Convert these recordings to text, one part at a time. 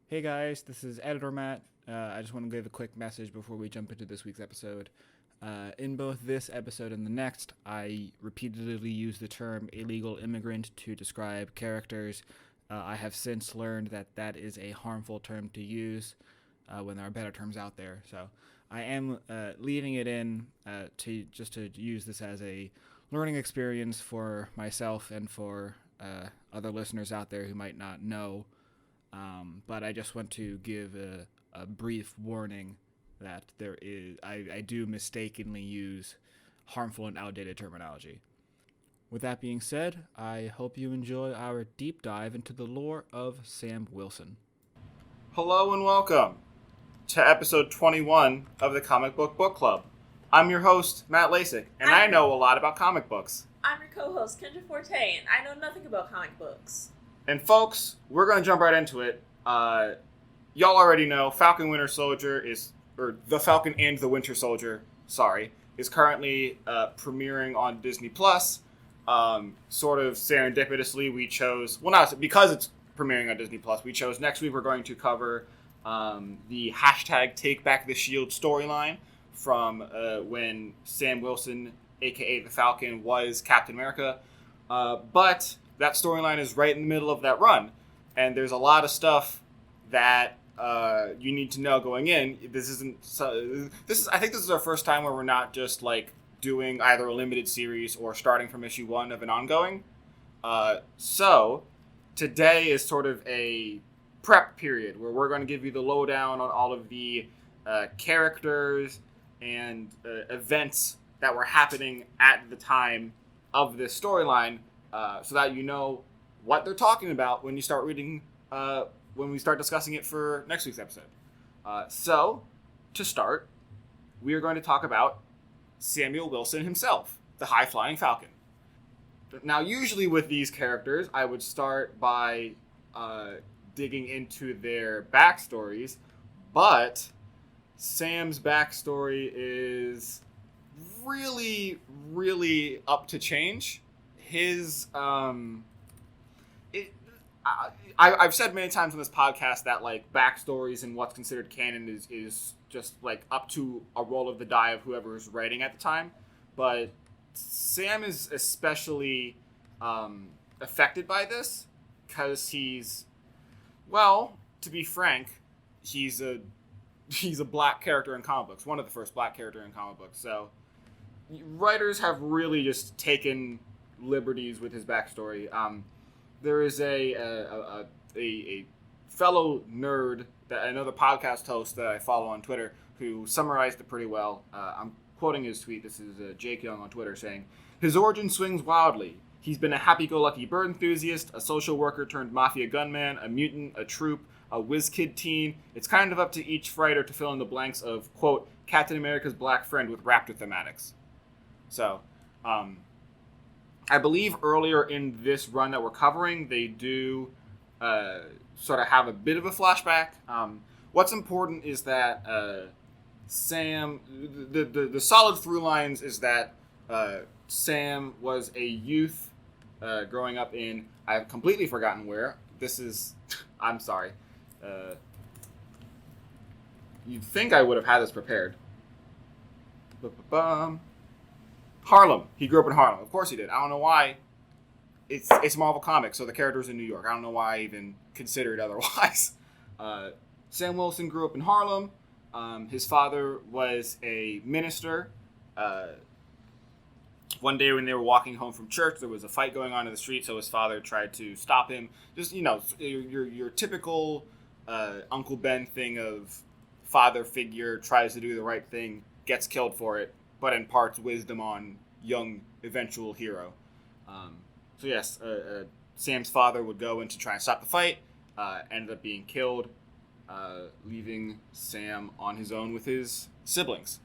Hey guys, this is Editor Matt. I just want to give a quick message before we jump into this week's episode. In both this episode and the next, I repeatedly use the term illegal immigrant to describe characters. I have since learned that that is a harmful term to use when there are better terms out there. So I am leaving it in to use this as a learning experience for myself and for other listeners out there who might not know. But I just want to give a brief warning that I do mistakenly use harmful and outdated terminology. With that being said, I hope you enjoy our deep dive into the lore of Sam Wilson. Hello and welcome to episode 21 of the Comic Book Club. I'm your host, Matt Lasik, and I know a lot about comic books. I'm your co-host, Kendra Forte, and I know nothing about comic books. And folks, we're going to jump right into it. Y'all already know Falcon Winter Soldier The Falcon and the Winter Soldier, is currently premiering on Disney+. Sort of serendipitously, we chose, because it's premiering on Disney+, we chose next week we're going to cover the hashtag Take Back the Shield storyline from when Sam Wilson, a.k.a. the Falcon, was Captain America. But that storyline is right in the middle of that run, and there's a lot of stuff that you need to know going in. I think this is our first time where we're not just like doing either a limited series or starting from issue 1 of an ongoing. So today is sort of a prep period where we're going to give you the lowdown on all of the characters and events that were happening at the time of this storyline, so that you know what they're talking about when you start reading, when we start discussing it for next week's episode. So, to start, we are going to talk about Samuel Wilson himself, the high-flying Falcon. Now, usually with these characters, I would start by digging into their backstories, but Sam's backstory is really, really up to change. I've said many times on this podcast that like backstories and what's considered canon is just like up to a roll of the die of whoever is writing at the time, but Sam is especially affected by this because to be frank, he's a black character in comic books, one of the first black character in comic books. So writers have really just taken liberties with his backstory. There is a fellow nerd, another podcast host that I follow on Twitter, who summarized it pretty well. I'm quoting his tweet. This is Jake Young on Twitter saying, "His origin swings wildly. He's been a happy-go-lucky bird enthusiast, a social worker turned mafia gunman, a mutant, a troop, a whiz-kid teen. It's kind of up to each writer to fill in the blanks of, quote, Captain America's black friend with Raptor thematics." So, I believe earlier in this run that we're covering, they do sort of have a bit of a flashback. What's important is that Sam, the solid through lines is that Sam was a youth growing up in, I've completely forgotten where. I'm sorry. You'd think I would have had this prepared. Harlem. He grew up in Harlem. Of course he did. I don't know why. It's Marvel Comics, so the character's in New York. I don't know why I even considered otherwise. Sam Wilson grew up in Harlem. His father was a minister. One day when they were walking home from church, there was a fight going on in the street, so his father tried to stop him. Just, your typical Uncle Ben thing of father figure tries to do the right thing, gets killed for it, but imparts wisdom on young eventual hero. So yes, Sam's father would go in to try and stop the fight, ended up being killed, leaving Sam on his own with his siblings.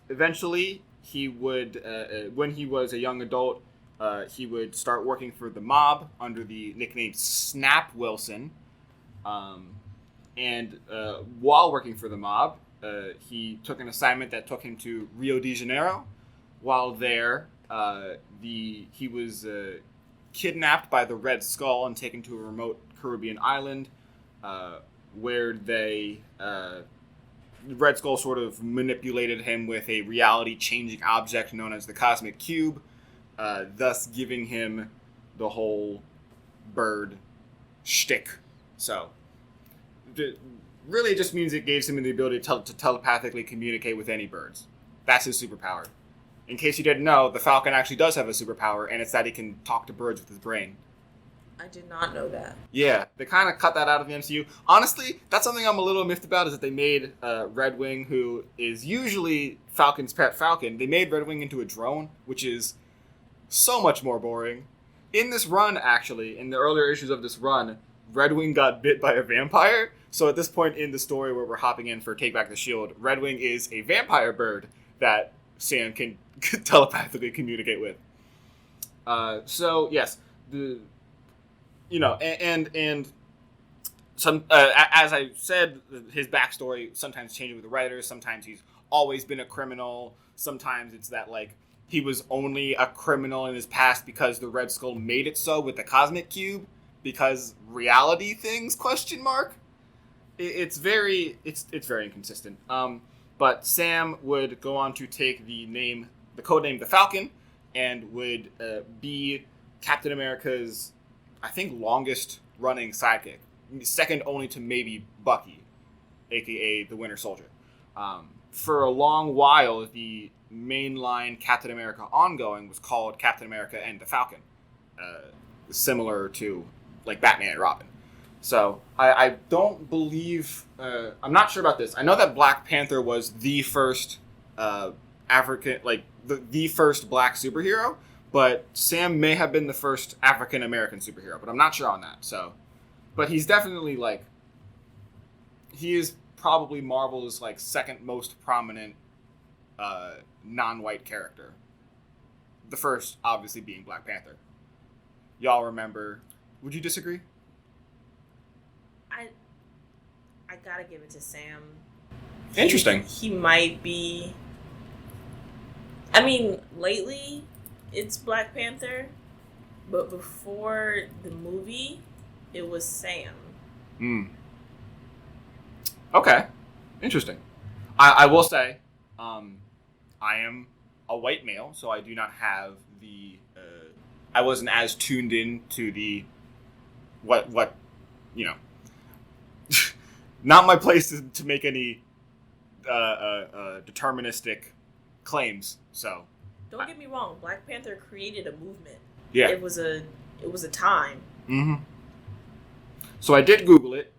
Eventually, he would, when he was a young adult, he would start working for the mob under the nickname Snap Wilson. And while working for the mob, he took an assignment that took him to Rio de Janeiro. While there, he was kidnapped by the Red Skull and taken to a remote Caribbean island, where Red Skull sort of manipulated him with a reality-changing object known as the Cosmic Cube, thus giving him the whole bird shtick. So, really it just means it gives him the ability to telepathically communicate with any birds. That's his superpower. In case you didn't know, the Falcon actually does have a superpower, and it's that he can talk to birds with his brain. I did not know that. Yeah, they kind of cut that out of the MCU. Honestly, that's something I'm a little miffed about, is that they made Red Wing, who is usually Falcon's pet Falcon, they made Red Wing into a drone, which is so much more boring. In this run, actually, in the earlier issues of this run, Red Wing got bit by a vampire. So at this point in the story where we're hopping in for Take Back the Shield, Red Wing is a vampire bird that Sam can telepathically communicate with. So yes, and some as I said, his backstory sometimes changes with the writers. Sometimes he's always been a criminal. Sometimes it's that he was only a criminal in his past because the Red Skull made it so with the Cosmic Cube, because reality things ? It's very inconsistent. But Sam would go on to take the codename the Falcon, and would be Captain America's, I think, longest running sidekick, second only to maybe Bucky, aka the Winter Soldier. For a long while, the mainline Captain America ongoing was called Captain America and the Falcon, similar to Batman and Robin. So I don't believe, I'm not sure about this. I know that Black Panther was the first African, the first black superhero, but Sam may have been the first African American superhero, but I'm not sure on that. So, but he's definitely he is probably Marvel's second most prominent non-white character. The first obviously being Black Panther. Y'all remember? Would you disagree? I gotta give it to Sam. Interesting. He might be. I mean, lately it's Black Panther, but before the movie, it was Sam. Okay. Interesting. I will say, I am a white male, so I do not have the. I wasn't as tuned in to the. What not my place to make any deterministic claims. So don't get me wrong, Black Panther created a movement. Yeah, it was a time. Mm-hmm. So I did Google it.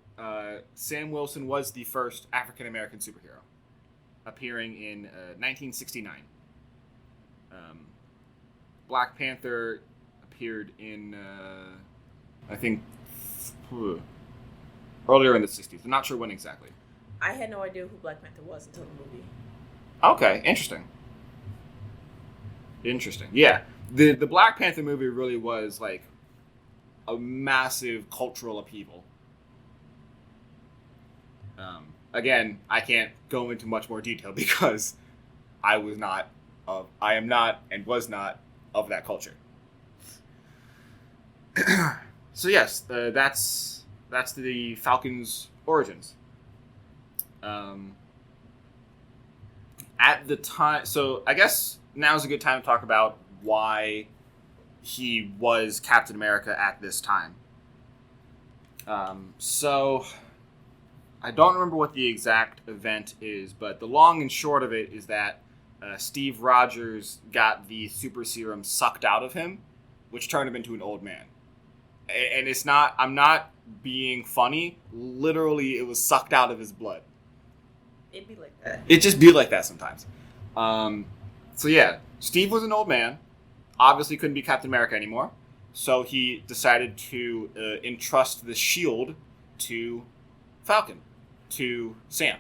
Sam Wilson was the first African American superhero, appearing in 1969. Black Panther appeared in I think earlier in the 60s. I'm not sure when exactly. I had no idea who Black Panther was until the movie. Okay, interesting. Yeah, the Black Panther movie really was a massive cultural upheaval. Again, I can't go into much more detail because I am not and was not of that culture. So yes, that's the Falcon's origins. At the time, so I guess now's a good time to talk about why he was Captain America at this time. So I don't remember what the exact event is, but the long and short of it is that Steve Rogers got the super serum sucked out of him, which turned him into an old man. And it's not, I'm not being funny. Literally, it was sucked out of his blood. It'd be like that. It just be like that sometimes. So yeah, Steve was an old man. Obviously couldn't be Captain America anymore. So he decided to entrust the shield to Falcon, to Sam.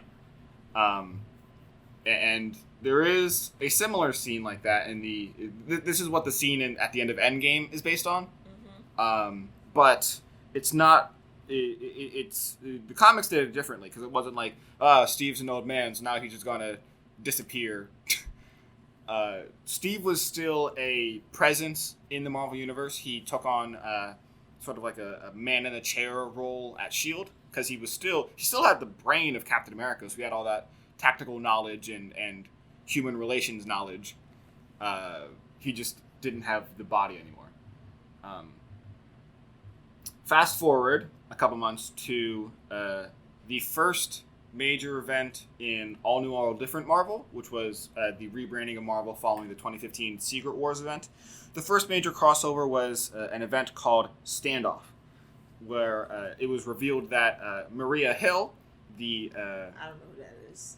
And there is a similar scene like that in the... This is what the scene at the end of Endgame is based on. Mm-hmm. But it's not... It's the comics did it differently, because it wasn't like, Steve's an old man, so now he's just going to disappear. Steve was still a presence in the Marvel Universe. He took on sort of like a man in a chair role at Shield because he still had the brain of Captain America, so he had all that tactical knowledge and human relations knowledge. He just didn't have the body anymore. Fast forward a couple months to the first major event in All New, All Different Marvel, which was the rebranding of Marvel following the 2015 Secret Wars event. The first major crossover was an event called Standoff, where it was revealed that Maria Hill, I don't know who that is.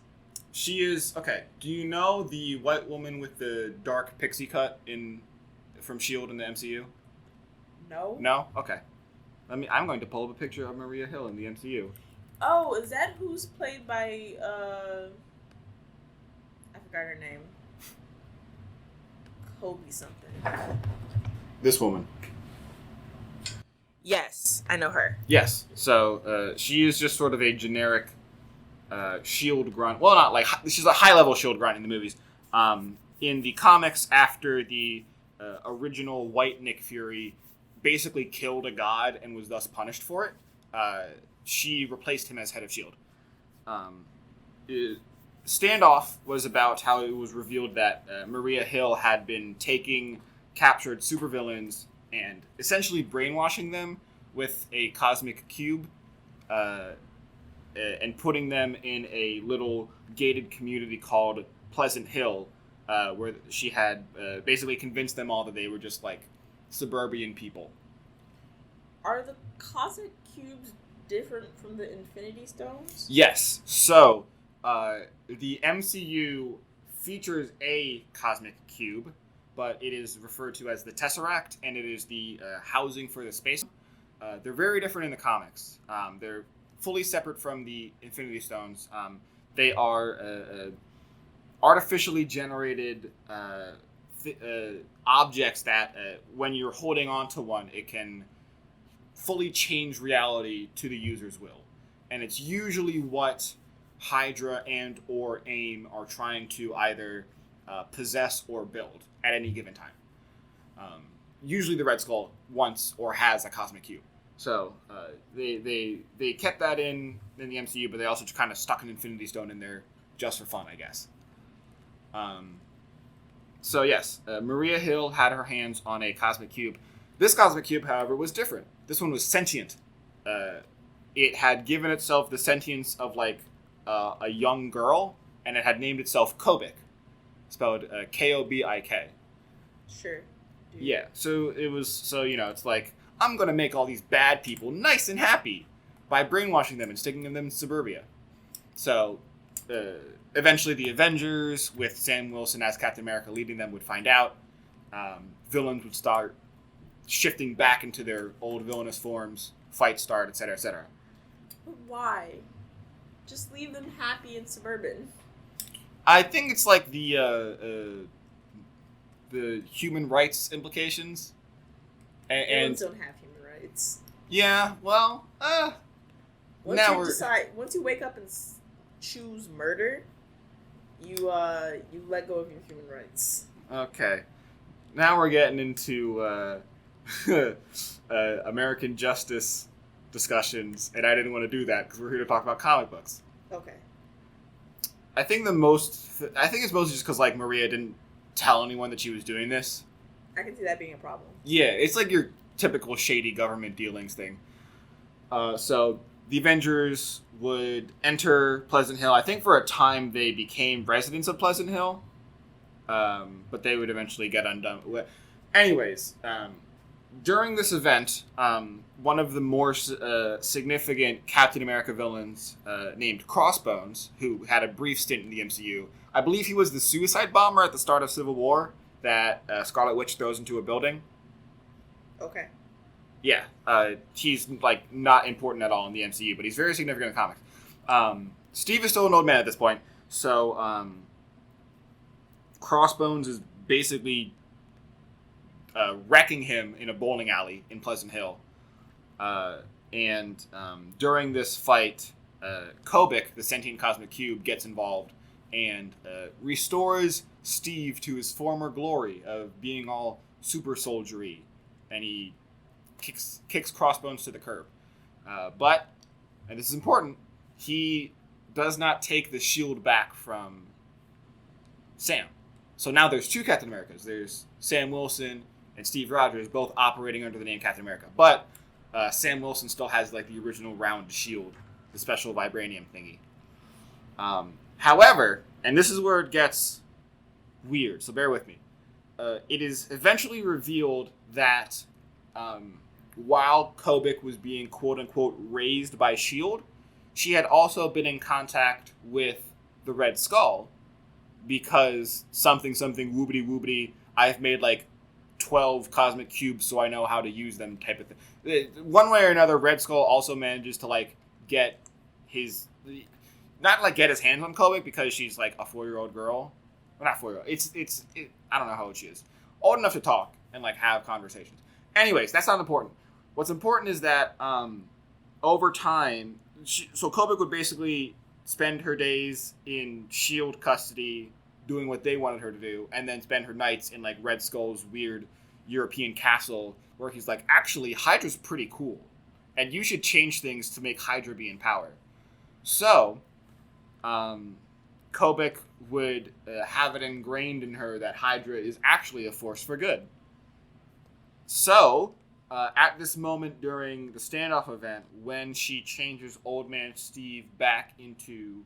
She is okay. Do you know the white woman with the dark pixie cut from Shield in the MCU? No. No. Okay. I'm going to pull up a picture of Maria Hill in the MCU. Oh, is that who's played by I forgot her name. Kobe something. This woman. Yes, I know her. Yes. So she is just sort of a generic Shield grunt. Well, not like she's a high-level Shield grunt in the movies. In the comics, after the original White Nick Fury basically killed a god and was thus punished for it, she replaced him as head of Shield. Standoff was about how it was revealed that Maria Hill had been taking captured supervillains and essentially brainwashing them with a cosmic cube and putting them in a little gated community called Pleasant Hill, where she had basically convinced them all that they were just like suburban people. Are the cosmic cubes different from the Infinity Stones? Yes. So the MCU features a cosmic cube, but it is referred to as the Tesseract, and it is the housing for the space. They're very different in the comics. They're fully separate from the Infinity Stones. They are artificially generated objects that, when you're holding on to one, it can fully change reality to the user's will. And it's usually what Hydra and or AIM are trying to either possess or build at any given time. Usually the Red Skull wants or has a cosmic cube. So they kept that in the MCU, but they also kind of stuck an Infinity Stone in there just for fun, I guess. So yes, Maria Hill had her hands on a cosmic cube. This cosmic cube, however, was different. This one was sentient. It had given itself the sentience of like a young girl, and it had named itself Kobik, spelled Kobik. Sure. Dude. Yeah. So it was. So it's like, I'm gonna make all these bad people nice and happy by brainwashing them and sticking them in suburbia. So eventually, the Avengers, with Sam Wilson as Captain America leading them, would find out. Villains would start shifting back into their old villainous forms, fights start, etc., etc. But why? Just leave them happy and suburban. I think it's like the human rights implications. And Villains don't have human rights. Yeah, well, Once you wake up and choose murder, you let go of your human rights. Okay. Now we're getting into American justice discussions, and I didn't want to do that because we're here to talk about comic books. Okay. I think it's mostly just because like Maria didn't tell anyone that she was doing this. I can see that being a problem. Yeah, it's like your typical shady government dealings thing. So the Avengers would enter Pleasant Hill. I think for a time they became residents of Pleasant Hill, but they would eventually get undone. Anyways, during this event, one of the more significant Captain America villains named Crossbones, who had a brief stint in the MCU, I believe he was the suicide bomber at the start of Civil War that Scarlet Witch throws into a building. Okay. Yeah, he's like not important at all in the MCU, but he's very significant in comics. Steve is still an old man at this point, so Crossbones is basically wrecking him in a bowling alley in Pleasant Hill. And during this fight, Kobik, the sentient cosmic cube, gets involved and restores Steve to his former glory of being all super soldiery. And he kicks Crossbones to the curb. But, and this is important, he does not take the shield back from Sam. So now there's two Captain Americas. There's Sam Wilson and Steve Rogers, both operating under the name Captain America. But Sam Wilson still has like the original round shield, the special vibranium thingy. However, and this is where it gets weird, so bear with me. It is eventually revealed that while Kobik was being quote-unquote raised by S.H.I.E.L.D., she had also been in contact with the Red Skull because something woobity woobity, I've made like 12 cosmic cubes so I know how to use them type of thing. One way or another, Red Skull also manages to like get his... Not like get his hands on Kobik because she's like a 4-year-old girl. Well, not 4-year-old. It's I don't know how old she is. Old enough to talk and like have conversations. Anyways, that's not important. What's important is that over time, so Kobik would basically spend her days in S.H.I.E.L.D. custody doing what they wanted her to do, and then spend her nights in like Red Skull's weird European castle where he's like, actually, Hydra's pretty cool, and you should change things to make Hydra be in power. So, Kobik would have it ingrained in her that Hydra is actually a force for good. So, at this moment during the standoff event, when she changes Old Man Steve back into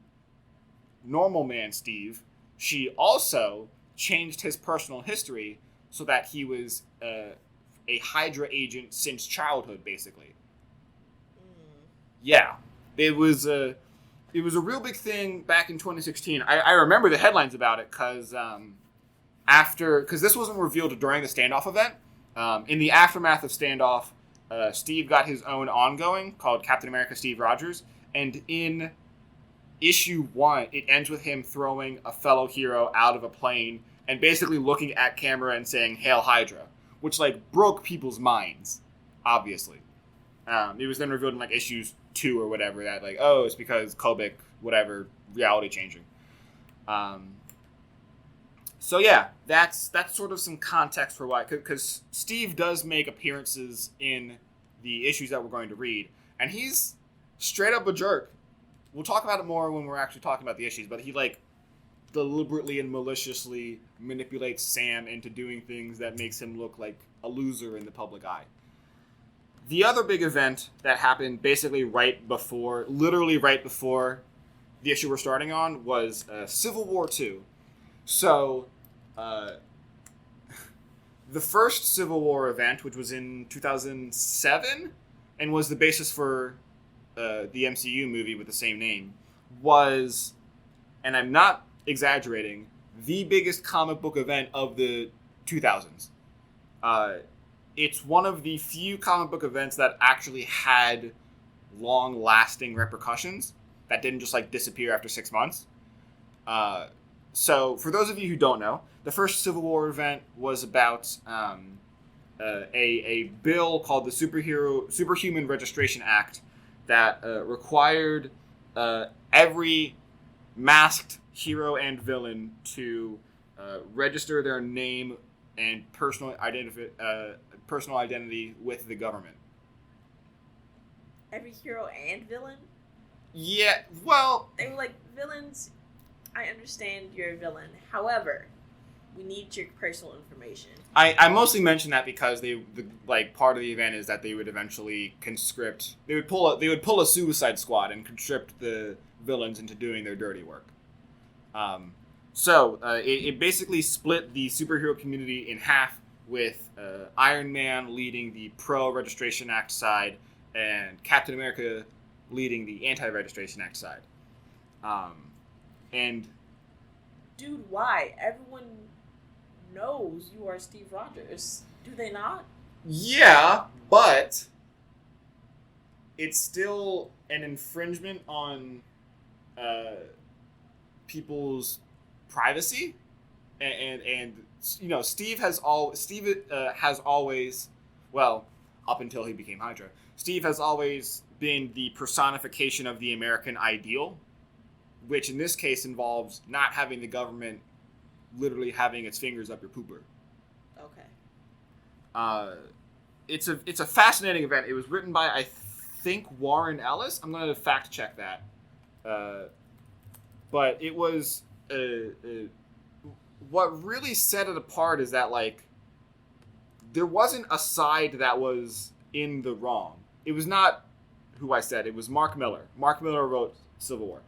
Normal Man Steve, she also changed his personal history so that he was a Hydra agent since childhood, basically. Yeah. It was a real big thing back in 2016. I remember the headlines about it because this wasn't revealed during the standoff event. In the aftermath of standoff, Steve got his own ongoing called Captain America Steve Rogers, and in issue 1, it ends with him throwing a fellow hero out of a plane and basically looking at camera and saying, "Hail Hydra," which like broke people's minds, obviously. It was then revealed in like issues 2 or whatever that like, oh, it's because Kobik, whatever, reality changing. So yeah, that's sort of some context for why, because Steve does make appearances in the issues that we're going to read, and he's straight up a jerk. We'll talk about it more when we're actually talking about the issues, but he like deliberately and maliciously manipulates Sam into doing things that makes him look like a loser in the public eye. The other big event that happened basically literally right before the issue we're starting on was Civil War II. So, the first Civil War event, which was in 2007, and was the basis for the MCU movie with the same name, was, and I'm not exaggerating, the biggest comic book event of the 2000s. It's one of the few comic book events that actually had long-lasting repercussions that didn't just like disappear after 6 months. So, for those of you who don't know, the first Civil War event was about a bill called the Superhuman Registration Act that required every masked hero and villain to register their name and personal identity with the government. Every hero and villain? Yeah, well... They were like, villains, I understand you're a villain. However, we need your personal information. I mostly mention that because part of the event is that they would eventually conscript... They would pull a Suicide Squad and conscript the villains into doing their dirty work. So it basically split the superhero community in half, with Iron Man leading the pro-Registration Act side and Captain America leading the anti-Registration Act side. And... Dude, why? Everyone knows you are Steve Rogers. Do they not? Yeah, but it's still an infringement on people's privacy, and you know, Steve has always, well, up until he became Hydra, Steve has always been the personification of the American ideal, which in this case involves not having the government literally having its fingers up your pooper. Okay. it's a fascinating event. It was written by, I think, Warren Ellis. I'm going to fact check that. But it was what really set it apart is that, like, there wasn't a side that was in the wrong. It was not who I said. It was Mark Miller. Mark Miller wrote Civil War.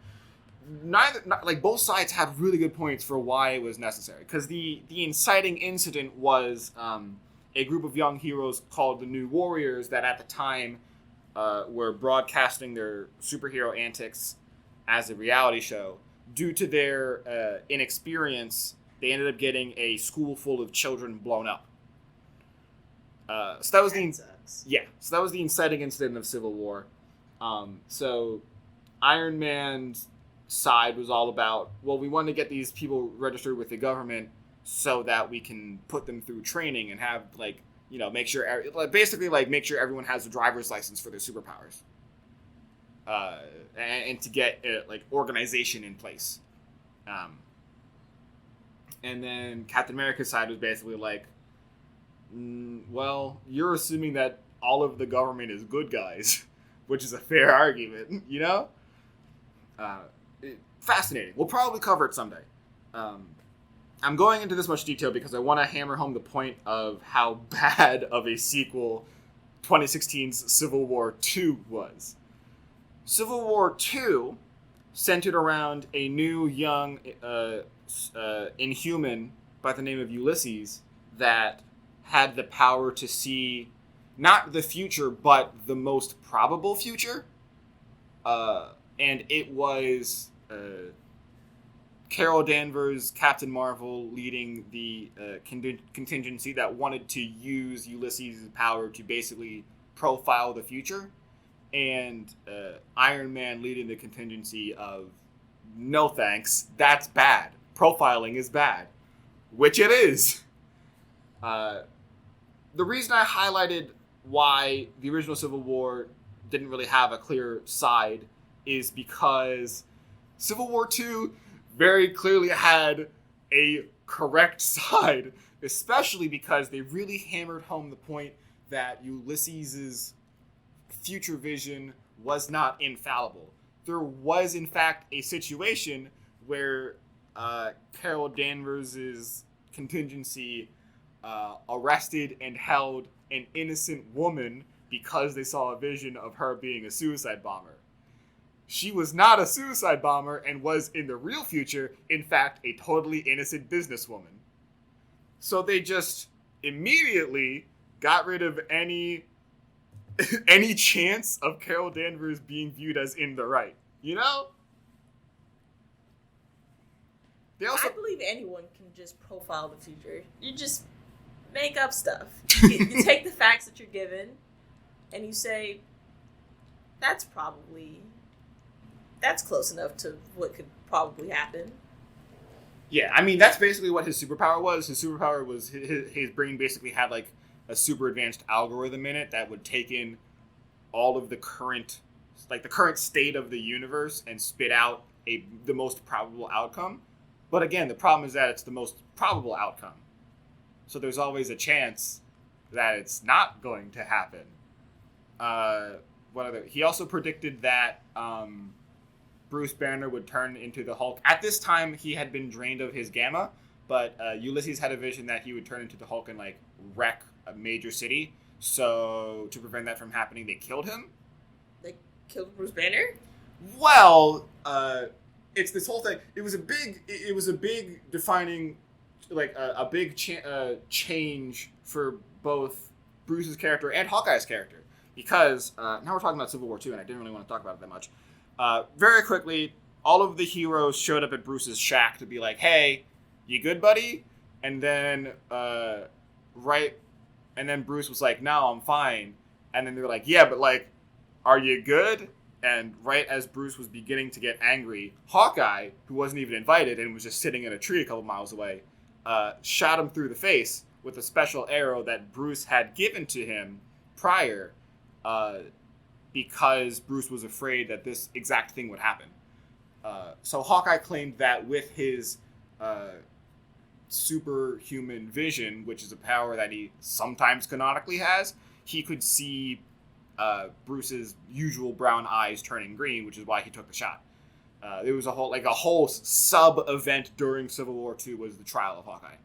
Both sides have really good points for why it was necessary. Because the inciting incident was a group of young heroes called the New Warriors that at the time were broadcasting their superhero antics as a reality show. Due to their inexperience, they ended up getting a school full of children blown up. So that was So that was the inciting incident of Civil War. So Iron Man's side was all about, well, we want to get these people registered with the government so that we can put them through training and have, like, you know, make sure everyone has a driver's license for their superpowers. And to get organization in place. And then Captain America's side was basically like, well, you're assuming that all of the government is good guys, which is a fair argument, you know? Fascinating. We'll probably cover it someday. I'm going into this much detail because I want to hammer home the point of how bad of a sequel 2016's Civil War II was. Civil War II centered around a new young Inhuman by the name of Ulysses that had the power to see not the future, but the most probable future. And it was Carol Danvers, Captain Marvel, leading the contingency that wanted to use Ulysses' power to basically profile the future. And Iron Man leading the contingency of, no thanks, that's bad. Profiling is bad. Which it is. The reason I highlighted why the original Civil War didn't really have a clear side is because Civil War II very clearly had a correct side, especially because they really hammered home the point that Ulysses' future vision was not infallible. There was, in fact, a situation where Carol Danvers' contingency arrested and held an innocent woman because they saw a vision of her being a suicide bomber. She was not a suicide bomber and was, in the real future, in fact, a totally innocent businesswoman. So they just immediately got rid of any chance of Carol Danvers being viewed as in the right. You know? I believe anyone can just profile the future. You just make up stuff. You take the facts that you're given, and you say, that's close enough to what could probably happen. Yeah, I mean, that's basically what his superpower was. His superpower was his brain basically had, like, a super advanced algorithm in it that would take in all of the current state of the universe and spit out the most probable outcome. But again, the problem is that it's the most probable outcome. So there's always a chance that it's not going to happen. He also predicted that Bruce Banner would turn into the Hulk. At this time, he had been drained of his gamma, but Ulysses had a vision that he would turn into the Hulk and, like, wreck a major city. So to prevent that from happening, they killed him. They killed Bruce Banner? Well, it's this whole thing. It was a big defining, like a big change for both Bruce's character and Hawkeye's character. Because now we're talking about Civil War II, and I didn't really want to talk about it that much. Very quickly, all of the heroes showed up at Bruce's shack to be like, "Hey, you good, buddy?" And then and then Bruce was like, "No, I'm fine." And then they were like, "Yeah, but, like, are you good?" And right as Bruce was beginning to get angry, Hawkeye, who wasn't even invited and was just sitting in a tree a couple miles away, shot him through the face with a special arrow that Bruce had given to him prior, because Bruce was afraid that this exact thing would happen. So Hawkeye claimed that with his superhuman vision, which is a power that he sometimes canonically has, he could see Bruce's usual brown eyes turning green, which is why he took the shot. There was a whole sub event during Civil War II was the trial of Hawkeye.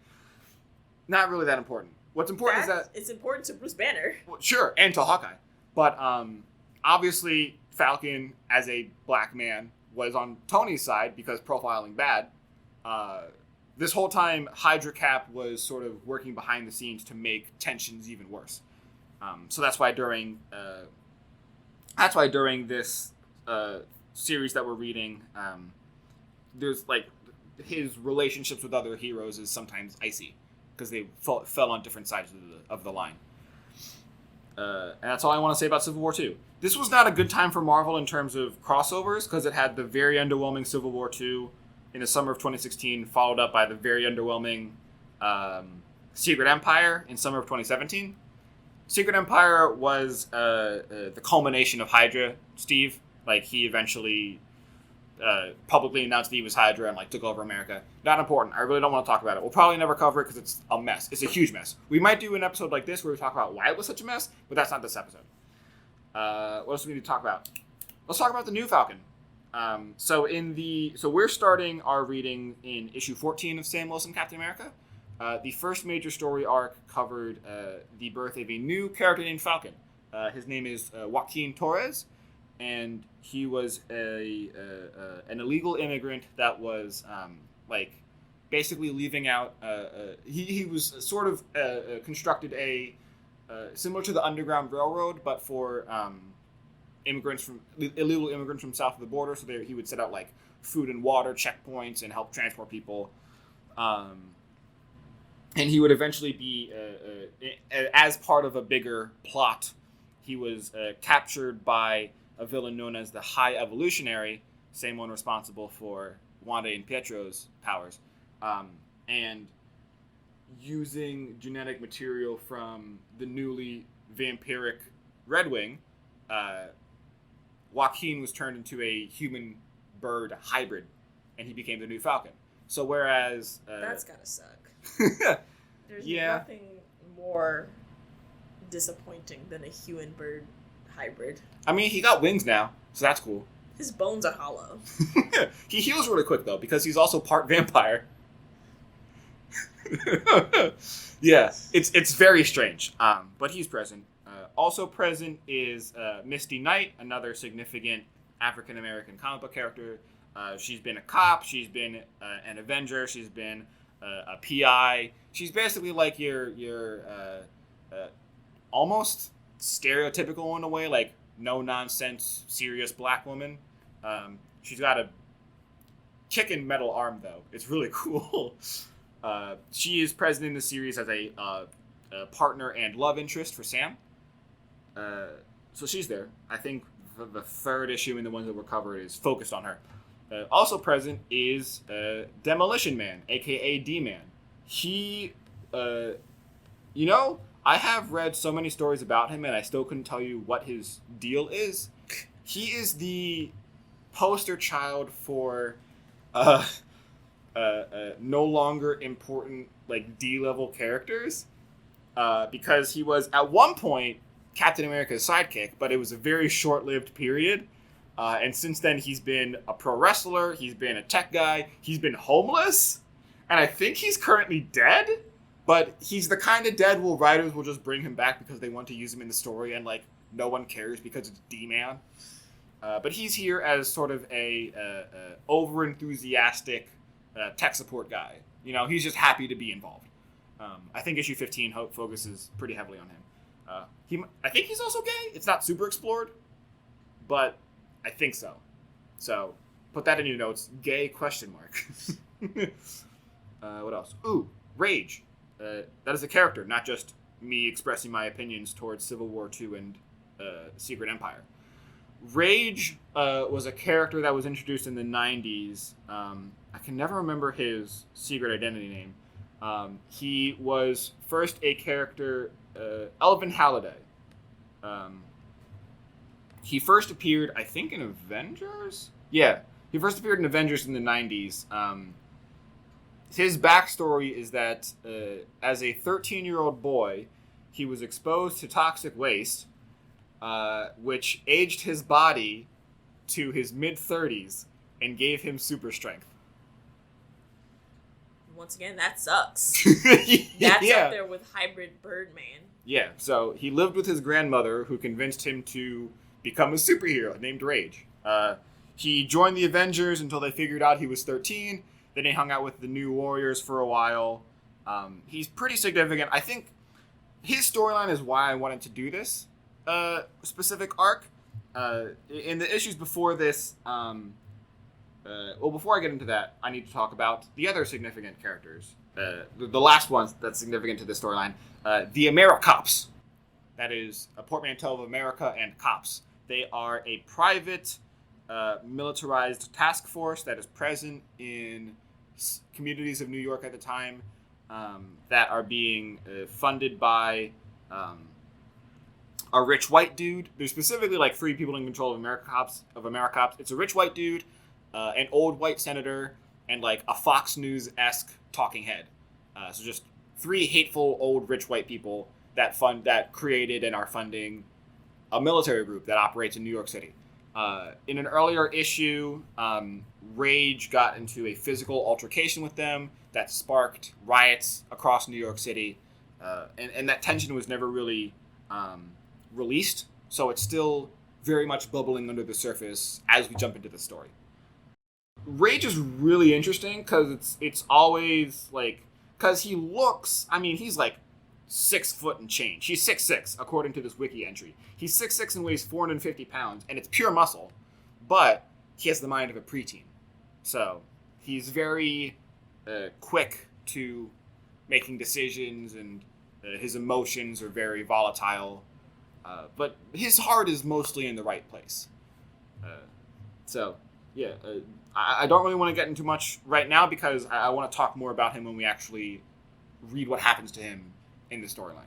Not really that important. What's important is that it's important to Bruce Banner. Well, sure, and to Hawkeye, but obviously Falcon, as a black man, was on Tony's side because profiling bad. This whole time, Hydra Cap was sort of working behind the scenes to make tensions even worse. So that's why during this series that we're reading, there's like his relationships with other heroes is sometimes icy because they fell on different sides of the line. And that's all I want to say about Civil War II. This was not a good time for Marvel in terms of crossovers because it had the very underwhelming Civil War II in the summer of 2016, followed up by the very underwhelming Secret Empire in summer of 2017. Secret Empire was the culmination of Hydra, Steve. Like, he eventually publicly announced that he was Hydra and, like, took over America. Not important. I really don't want to talk about it. We'll probably never cover it because it's a mess. It's a huge mess. We might do an episode like this where we talk about why it was such a mess, but that's not this episode. What else do we need to talk about? Let's talk about the new Falcon. So we're starting our reading in issue 14 of Sam Wilson Captain America. The first major story arc covered the birth of a new character named Falcon. His name is Joaquin Torres, and he was an illegal immigrant that was basically leaving out. He was sort of constructed a similar to the Underground Railroad, but for illegal immigrants from south of the border. So he would set out like food and water checkpoints and help transport people. And he would eventually be, as part of a bigger plot, he was captured by a villain known as the High Evolutionary, same one responsible for Wanda and Pietro's powers, and using genetic material from the newly vampiric Redwing, Joaquin was turned into a human-bird hybrid, and he became the new Falcon. So whereas... that's gotta suck. There's Yeah. nothing more disappointing than a human-bird hybrid. I mean, he got wings now, so that's cool. His bones are hollow. He heals really quick, though, because he's also part vampire. Yeah, it's very strange, but he's present. Also present is Misty Knight, another significant African-American comic book character. She's been a cop, she's been an Avenger, she's been a PI. She's basically like your almost stereotypical in a way, like no-nonsense, serious black woman. She's got a chicken metal arm, though. It's really cool. She is present in the series as a partner and love interest for Sam. So she's there. I think the third issue in the ones that were covered is focused on her. Also present is Demolition Man, a.k.a. D-Man. He, I have read so many stories about him, and I still couldn't tell you what his deal is. He is the poster child for no longer important, like, D-level characters, because he was, at one point, Captain America's sidekick, but it was a very short-lived period. And since then, he's been a pro wrestler, he's been a tech guy, he's been homeless, and I think he's currently dead, but he's the kind of dead where writers will just bring him back because they want to use him in the story, and, like, no one cares because it's D-Man. But he's here as sort of a over-enthusiastic tech support guy. You know, he's just happy to be involved. I think issue 15 focuses pretty heavily on him. I think he's also gay. It's not super explored, but I think so. So put that in your notes. Gay question mark. What else? Ooh, Rage. That is a character, not just me expressing my opinions towards Civil War II and Secret Empire. Rage was a character that was introduced in the 90s. I can never remember his secret identity name. He was first a character, Elvin Halliday. He first appeared, I think, in Avengers? Yeah, he first appeared in Avengers in the 90s. His backstory is that as a 13-year-old boy, he was exposed to toxic waste, which aged his body to his mid-30s and gave him super strength. Once again, that sucks. That's up there with hybrid Birdman. Yeah, so he lived with his grandmother, who convinced him to become a superhero named Rage. He joined the Avengers until they figured out he was 13. Then he hung out with the New Warriors for a while. He's pretty significant. I think his storyline is why I wanted to do this specific arc. In the issues before this, before I get into that, I need to talk about the other significant characters. The last ones that's significant to this storyline. The AmeriCops. That is a portmanteau of America and cops. They are a private, militarized task force that is present in communities of New York at the time that are being funded by a rich white dude. There's specifically like 3 people in control of AmeriCops. It's a rich white dude, an old white senator, and like a Fox News-esque talking head. So just 3 hateful old rich white people that created and are funding a military group that operates in New York City. In an earlier issue, Rage got into a physical altercation with them that sparked riots across New York City, and that tension was never really released, so it's still very much bubbling under the surface as we jump into the story. Rage is really interesting because it's always like, because he looks, I mean, he's like 6 foot and change. He's 6'6", according to this wiki entry. He's 6'6" and weighs 450 pounds, and it's pure muscle, but he has the mind of a preteen. So he's very quick to making decisions, and his emotions are very volatile. But his heart is mostly in the right place. I don't really want to get into much right now because I want to talk more about him when we actually read what happens to him in the storyline.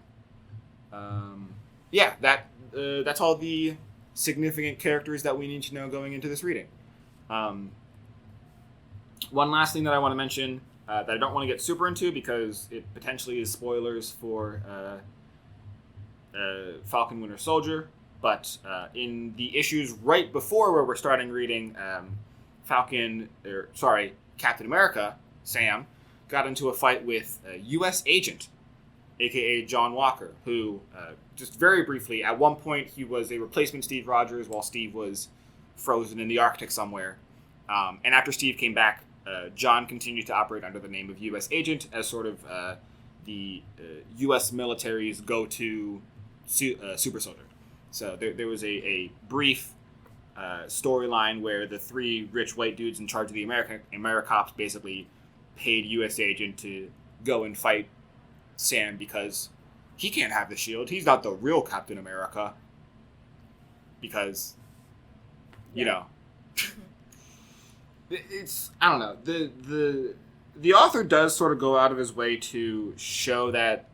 That's all the significant characters that we need to know going into this reading. One last thing that I want to mention that I don't want to get super into because it potentially is spoilers for Falcon Winter Soldier, but in the issues right before where we're starting reading Captain America, Sam, got into a fight with a U.S. agent, a.k.a. John Walker, who, just very briefly, at one point he was a replacement Steve Rogers while Steve was frozen in the Arctic somewhere. And after Steve came back, John continued to operate under the name of U.S. Agent as sort of the U.S. military's go-to super soldier. So there was a brief storyline where the 3 rich white dudes in charge of the AmeriCops basically paid U.S. Agent to go and fight Sam because he can't have the shield. He's not the real Captain America. Because, you know, it's, I don't know. The author does sort of go out of his way to show that,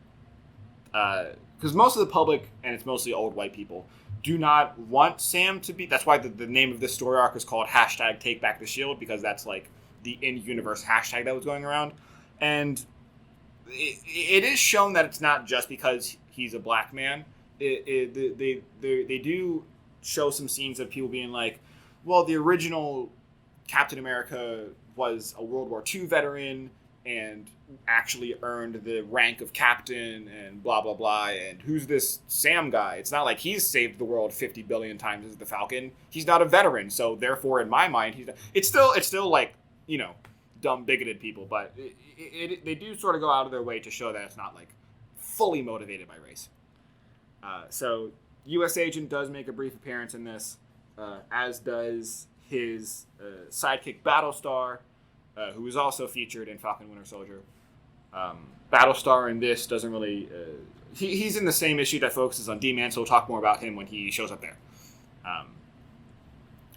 because most of the public, and it's mostly old white people, do not want Sam to be, that's why the name of this story arc is called #TakeBackTheShield, because that's like the in-universe hashtag that was going around. And it is shown that it's not just because he's a black man. They do show some scenes of people being like, well, the original Captain America was a World War II veteran and actually earned the rank of captain and blah, blah, blah. And who's this Sam guy? It's not like he's saved the world 50 billion times as the Falcon. He's not a veteran. So therefore, in my mind, it's still like, you know, dumb, bigoted people. But they do sort of go out of their way to show that it's not like fully motivated by race. So U.S. Agent does make a brief appearance in this, as does his sidekick Battlestar, who is also featured in Falcon Winter Soldier. Battlestar in this doesn't really... he's in the same issue that focuses on D-Man, so we'll talk more about him when he shows up there.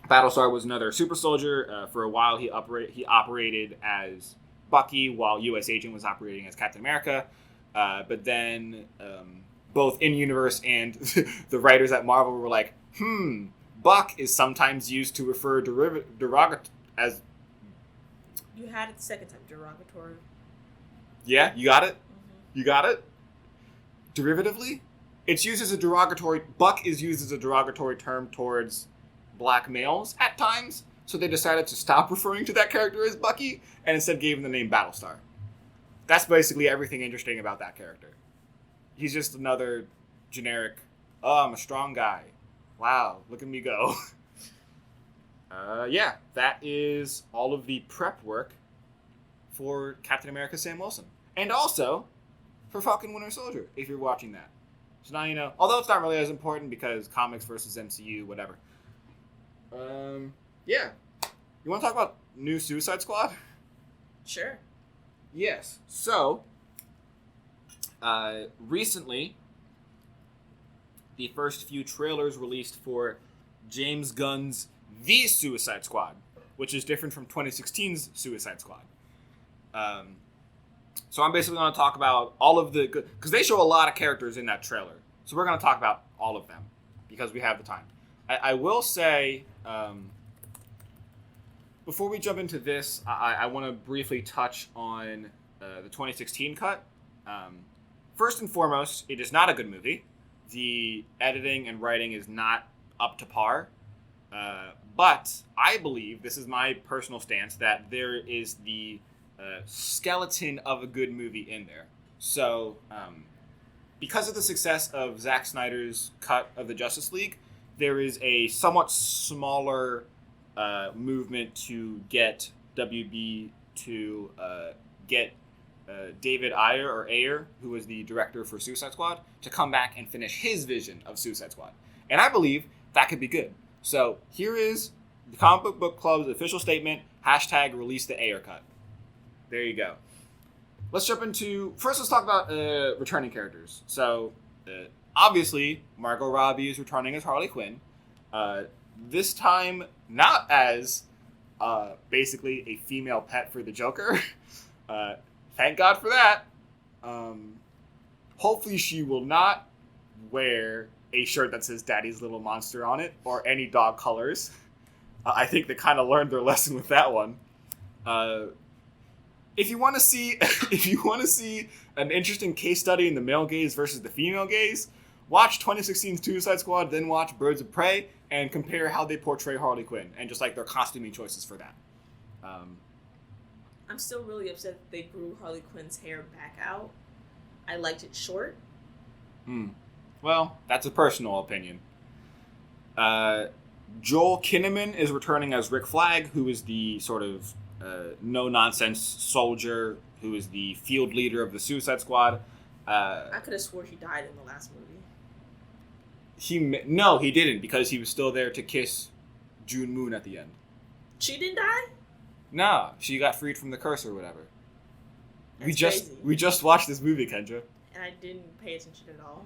Battlestar was another super soldier. For a while, he operated as Bucky, while U.S. Agent was operating as Captain America. But then both in-universe and the writers at Marvel were like, Buck is sometimes used to refer as... You had it the second time, derogatory. Yeah, you got it? Mm-hmm. You got it? Derivatively? it's used as a derogatory. Buck is used as a derogatory term towards black males at times. So they decided to stop referring to that character as Bucky and instead gave him the name Battlestar. That's basically everything interesting about that character. He's just another generic, oh, I'm a strong guy. Wow, look at me go. Yeah, that is all of the prep work for Captain America Sam Wilson. And also for Falcon Winter Soldier, if you're watching that. So now you know. Although it's not really as important because comics versus MCU, whatever. Yeah. You want to talk about new Suicide Squad? Sure. Yes. So, recently, the first few trailers released for James Gunn's The Suicide Squad, which is different from 2016's Suicide Squad. So I'm basically going to talk about all of the... Because they show a lot of characters in that trailer. So we're going to talk about all of them, because we have the time. I will say... before we jump into this, I want to briefly touch on the 2016 cut. First and foremost, it is not a good movie. The editing and writing is not up to par. But I believe, this is my personal stance, that there is the skeleton of a good movie in there. So, because of the success of Zack Snyder's cut of the Justice League, there is a somewhat smaller movement to get WB to get David Ayer, who was the director for Suicide Squad, to come back and finish his vision of Suicide Squad. And I believe that could be good. So here is the Comic Book Club's official statement, # release the Ayer cut. There you go. Let's jump into... First, let's talk about returning characters. So, obviously, Margot Robbie is returning as Harley Quinn. This time, not as basically a female pet for the Joker. Thank God for that. Hopefully she will not wear a shirt that says Daddy's Little Monster on it, or any dog colors. I think they kind of learned their lesson with that one. If you want to see an interesting case study in the male gaze versus the female gaze, watch 2016's Suicide Squad, then watch Birds of Prey, and compare how they portray Harley Quinn, and just like their costuming choices for that. I'm still really upset that they grew Harley Quinn's hair back out. I liked it short. Well, that's a personal opinion. Joel Kinnaman is returning as Rick Flag, who is the sort of no-nonsense soldier, who is the field leader of the Suicide Squad. I could have swore he died in the last movie. No, he didn't, because he was still there to kiss June Moon at the end. She didn't die? No, she got freed from the curse or whatever. That's crazy. We just watched this movie, Kendra. And I didn't pay attention at all.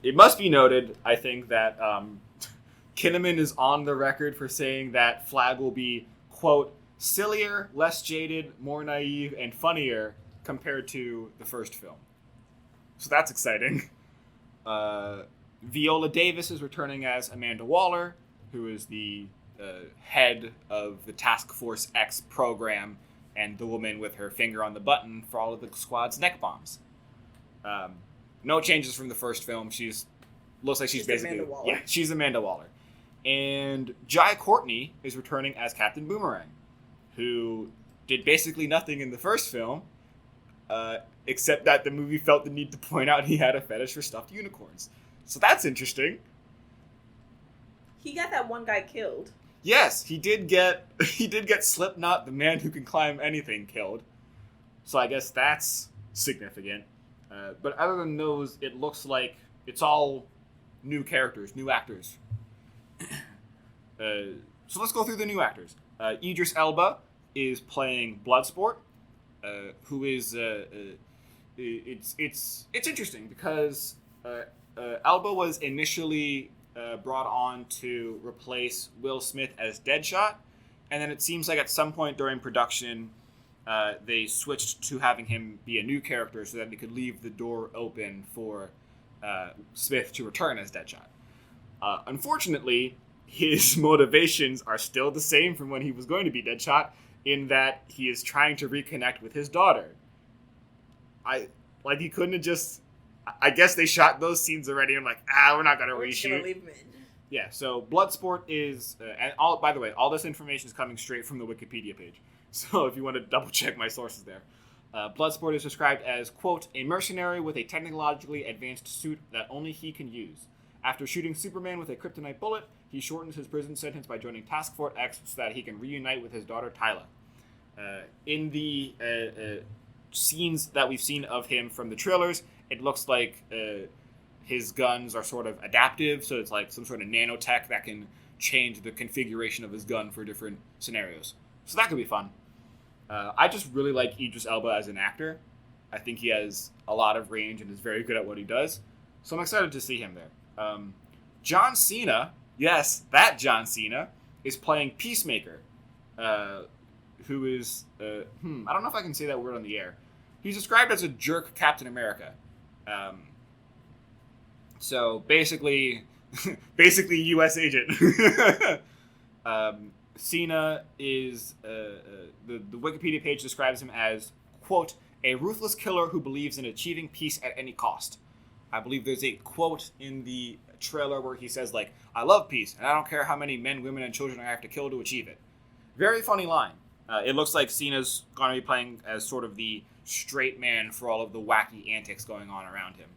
It must be noted, I think, that Kinnaman is on the record for saying that Flag will be, quote, sillier, less jaded, more naive, and funnier compared to the first film. So that's exciting. Viola Davis is returning as Amanda Waller, who is the head of the Task Force X program and the woman with her finger on the button for all of the squad's neck bombs. No changes from the first film. Looks like she's basically... Amanda Waller. Yeah, she's Amanda Waller. And Jai Courtney is returning as Captain Boomerang, who did basically nothing in the first film, except that the movie felt the need to point out he had a fetish for stuffed unicorns. So that's interesting. He got that one guy killed. Yes, he did get Slipknot, the man who can climb anything, killed. So I guess that's significant. But other than those, it looks like it's all new characters, new actors. So let's go through the new actors. Idris Elba is playing Bloodsport, who is it's interesting because Elba was initially brought on to replace Will Smith as Deadshot, and then it seems like at some point during production they switched to having him be a new character so that they could leave the door open for Smith to return as Deadshot. Unfortunately, his motivations are still the same from when he was going to be Deadshot, in that he is trying to reconnect with his daughter. Like, he couldn't have just... I guess they shot those scenes already. I'm like, we're not going to We're just gonna reshoot. leave him in. Yeah, so Bloodsport is... and all. By the way, all this information is coming straight from the Wikipedia page. So if you want to double-check my sources there. Bloodsport is described as, quote, a mercenary with a technologically advanced suit that only he can use. After shooting Superman with a kryptonite bullet, he shortens his prison sentence by joining Task Force X so that he can reunite with his daughter Tyla. In the scenes that we've seen of him from the trailers, it looks like his guns are sort of adaptive, so it's like some sort of nanotech that can change the configuration of his gun for different scenarios. So that could be fun. I just really like Idris Elba as an actor. I think he has a lot of range and is very good at what he does. So I'm excited to see him there. John Cena, yes, that John Cena, is playing Peacemaker, who is, I don't know if I can say that word on the air. He's described as a jerk Captain America. So basically U.S. agent. Cena is, the Wikipedia page describes him as, quote, a ruthless killer who believes in achieving peace at any cost. I believe there's a quote in the trailer where he says, like, I love peace, and I don't care how many men, women, and children I have to kill to achieve it. Very funny line. It looks like Cena's going to be playing as sort of the straight man for all of the wacky antics going on around him.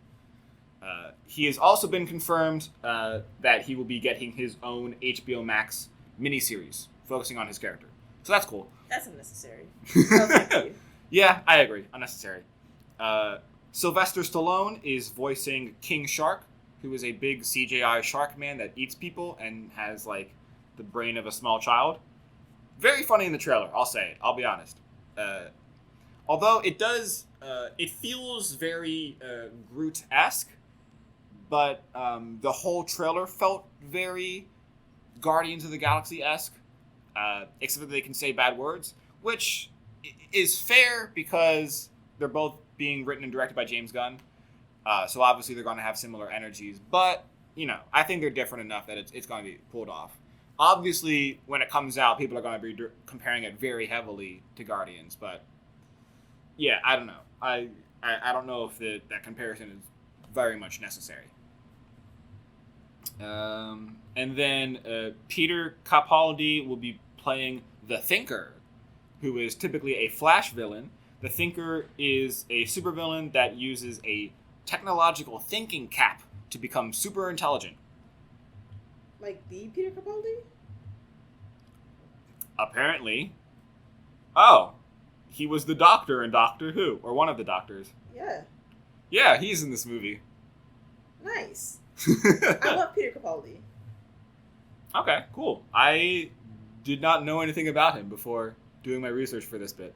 He has also been confirmed that he will be getting his own HBO Max miniseries focusing on his character. So that's cool. That's unnecessary. No, thank you. Yeah, I agree. Unnecessary. Sylvester Stallone is voicing King Shark, who is a big CGI shark man that eats people and has, like, the brain of a small child. Very funny in the trailer, I'll say it. I'll be honest. Although it does... it feels very Groot-esque, but the whole trailer felt very Guardians of the Galaxy-esque, except that they can say bad words, which is fair because they're both being written and directed by James Gunn. So obviously they're going to have similar energies. But, you know, I think they're different enough that it's going to be pulled off. Obviously, when it comes out, people are going to be comparing it very heavily to Guardians. But, yeah, I don't know. I don't know if that comparison is very much necessary. And then Peter Capaldi will be playing the Thinker, who is typically a Flash villain. The Thinker is a supervillain that uses a technological thinking cap to become super intelligent. Like the Peter Capaldi? Apparently. Oh, he was the Doctor in Doctor Who, or one of the Doctors. Yeah. Yeah, he's in this movie. Nice. I love Peter Capaldi. Okay, cool. I did not know anything about him before doing my research for this bit.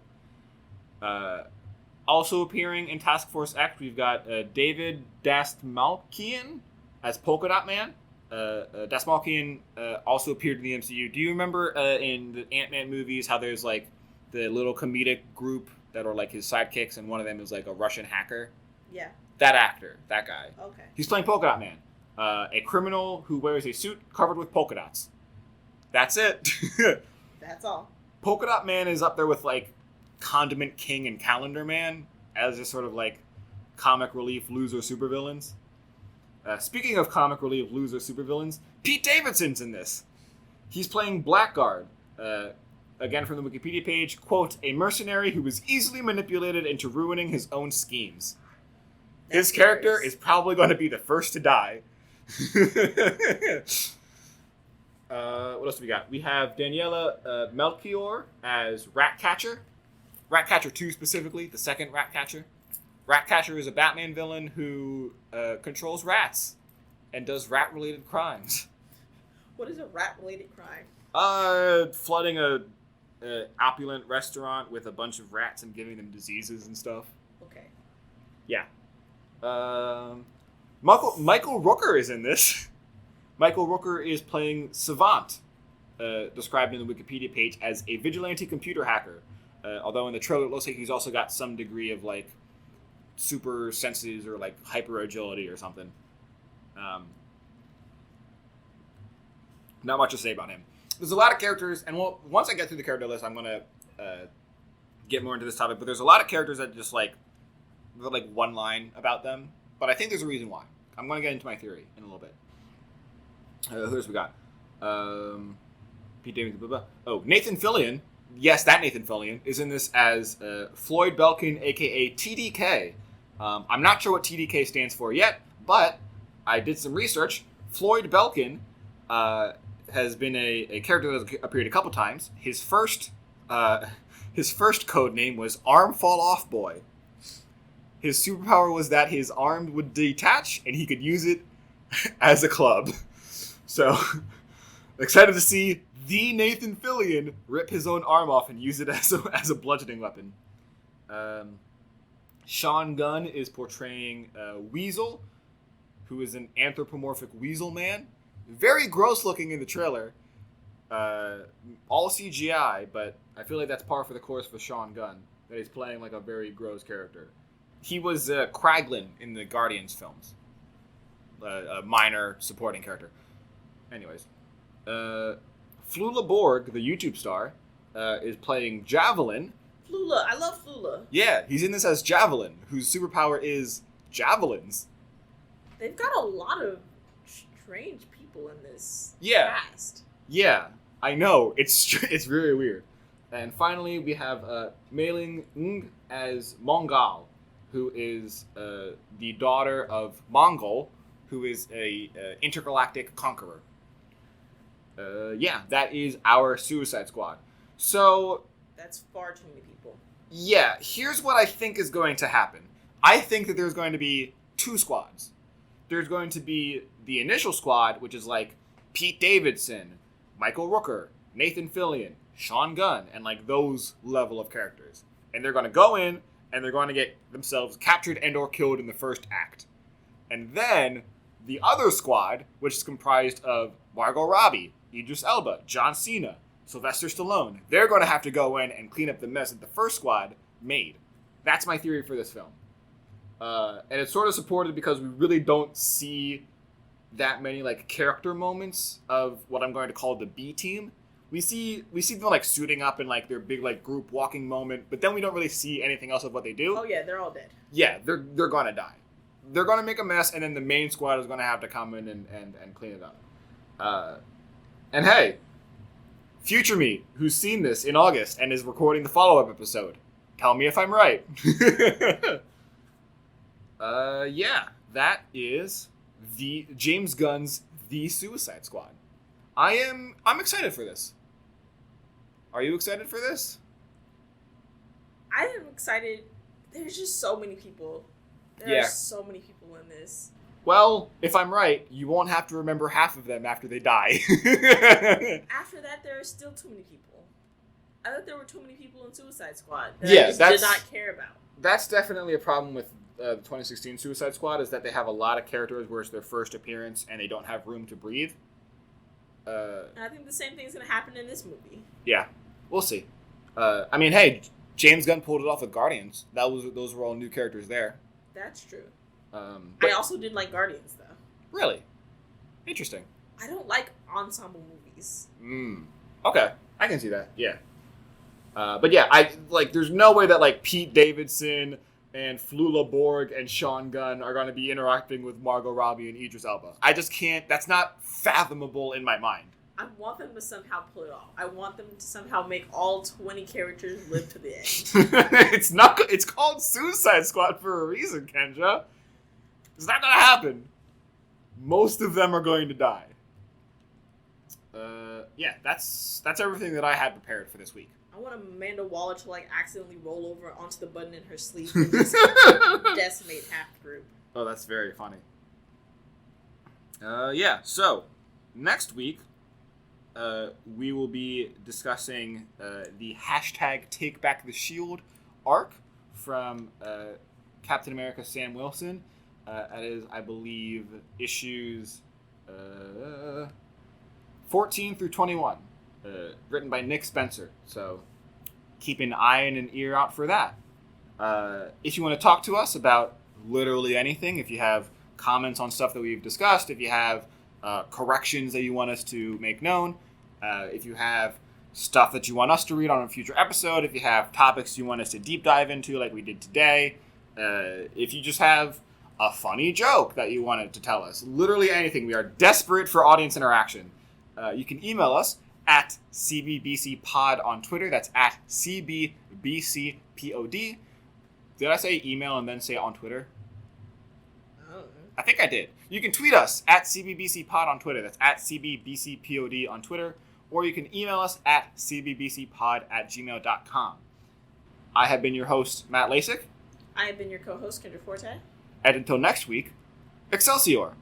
Also appearing in Task Force X, we've got David Dastmalchian as Polka Dot Man. Dastmalchian also appeared in the MCU. Do you remember in the Ant-Man movies how there's like the little comedic group that are like his sidekicks, and one of them is like a Russian hacker? Yeah. That actor, that guy. Okay. He's playing Polka Dot Man, a criminal who wears a suit covered with polka dots. That's it. That's all. Polka Dot Man is up there with like Condiment King and Calendar Man as just sort of like comic relief loser supervillains. Speaking of comic relief loser supervillains, Pete Davidson's in this. He's playing Blackguard. Again from the Wikipedia page, quote, a mercenary who was easily manipulated into ruining his own schemes. His character is probably going to be the first to die. What else do we got? We have Daniela Melchior as Ratcatcher. Ratcatcher 2 specifically, the second Ratcatcher. Ratcatcher is a Batman villain who controls rats and does rat-related crimes. What is a rat-related crime? Flooding a opulent restaurant with a bunch of rats and giving them diseases and stuff. Okay. Yeah. Michael Rooker is in this. Michael Rooker is playing Savant, described in the Wikipedia page as a vigilante computer hacker. Although in the trailer it looks like he's also got some degree of like super senses or like hyper agility or something. Not much to say about him. There's a lot of characters, and once I get through the character list, I'm gonna get more into this topic. But there's a lot of characters that just like like one line about them, but I think there's a reason why. I'm going to get into my theory in a little bit. Who else we got? Pete Davidson. Blah, blah. Oh, Nathan Fillion. Yes, that Nathan Fillion is in this as Floyd Belkin, aka TDK. I'm not sure what TDK stands for yet, but I did some research. Floyd Belkin has been a character that's appeared a couple times. His first code name was Arm Fall Off Boy. His superpower was that his arm would detach and he could use it as a club. So, excited to see the Nathan Fillion rip his own arm off and use it as a bludgeoning weapon. Sean Gunn is portraying Weasel, who is an anthropomorphic weasel man. Very gross looking in the trailer. All CGI, but I feel like that's par for the course for Sean Gunn, that he's playing like a very gross character. He was Kraglin in the Guardians films. A minor supporting character. Anyways. Flula Borg, the YouTube star, is playing Javelin. Flula. I love Flula. Yeah, he's in this as Javelin, whose superpower is javelins. They've got a lot of strange people in this cast. Yeah, I know. It's really weird. And finally, we have Mei Ling Ng as Mongal, who is the daughter of Mongol, who is a intergalactic conqueror. That is our Suicide Squad. So that's far too many people. Yeah, here's what I think is going to happen. I think that there's going to be two squads. There's going to be the initial squad, which is like Pete Davidson, Michael Rooker, Nathan Fillion, Sean Gunn, and like those level of characters. And they're going to go in and they're going to get themselves captured and or killed in the first act. And then the other squad, which is comprised of Margot Robbie, Idris Elba, John Cena, Sylvester Stallone, they're going to have to go in and clean up the mess that the first squad made. That's my theory for this film. And it's sort of supported because we really don't see that many like character moments of what I'm going to call the B team. We see them like suiting up in like their big like group walking moment, but then we don't really see anything else of what they do. Oh yeah, they're all dead. Yeah, they're going to die. They're going to make a mess, and then the main squad is going to have to come in and clean it up. And hey, future me, who's seen this in August and is recording the follow-up episode, tell me if I'm right. That is the James Gunn's The Suicide Squad. I'm excited for this. Are you excited for this? I am excited. There's just so many people. There are so many people in this. Well, if I'm right, you won't have to remember half of them after they die. After that, there are still too many people. I thought there were too many people in Suicide Squad that I just did not care about. That's definitely a problem with the 2016 Suicide Squad, is that they have a lot of characters where it's their first appearance and they don't have room to breathe. And I think the same thing's going to happen in this movie. Yeah, we'll see. I mean, hey, James Gunn pulled it off with Guardians. Those were all new characters there. That's true. I also did like Guardians, though. Really? Interesting. I don't like ensemble movies. Okay, I can see that. Yeah. But yeah, there's no way that like Pete Davidson and Flula Borg and Sean Gunn are going to be interacting with Margot Robbie and Idris Elba. I just can't. That's not fathomable in my mind. I want them to somehow pull it off. I want them to somehow make all 20 characters live to the end. It's called Suicide Squad for a reason, Kendra. It's not going to happen. Most of them are going to die. That's everything that I had prepared for this week. I want Amanda Waller to like accidentally roll over onto the button in her sleeve and just decimate half the group. Oh, that's very funny. So next week we will be discussing the hashtag Take Back the Shield arc from Captain America Sam Wilson. That is, I believe, issues 14 through 21. Written by Nick Spencer. So keep an eye and an ear out for that. If you want to talk to us about literally anything, if you have comments on stuff that we've discussed, if you have corrections that you want us to make known, if you have stuff that you want us to read on a future episode, if you have topics you want us to deep dive into like we did today, If you just have a funny joke that you wanted to tell us, literally anything, we are desperate for audience interaction. You can email us at cbbcpod on Twitter. That's at cbbcpod. Did I say email and then say on Twitter? I think I did. You can tweet us at cbbcpod on Twitter. That's at cbbcpod on Twitter. Or you can email us at cbbcpod@gmail.com. I have been your host, Matt Lasik. I have been your co-host, Kendra Forte. And until next week, Excelsior!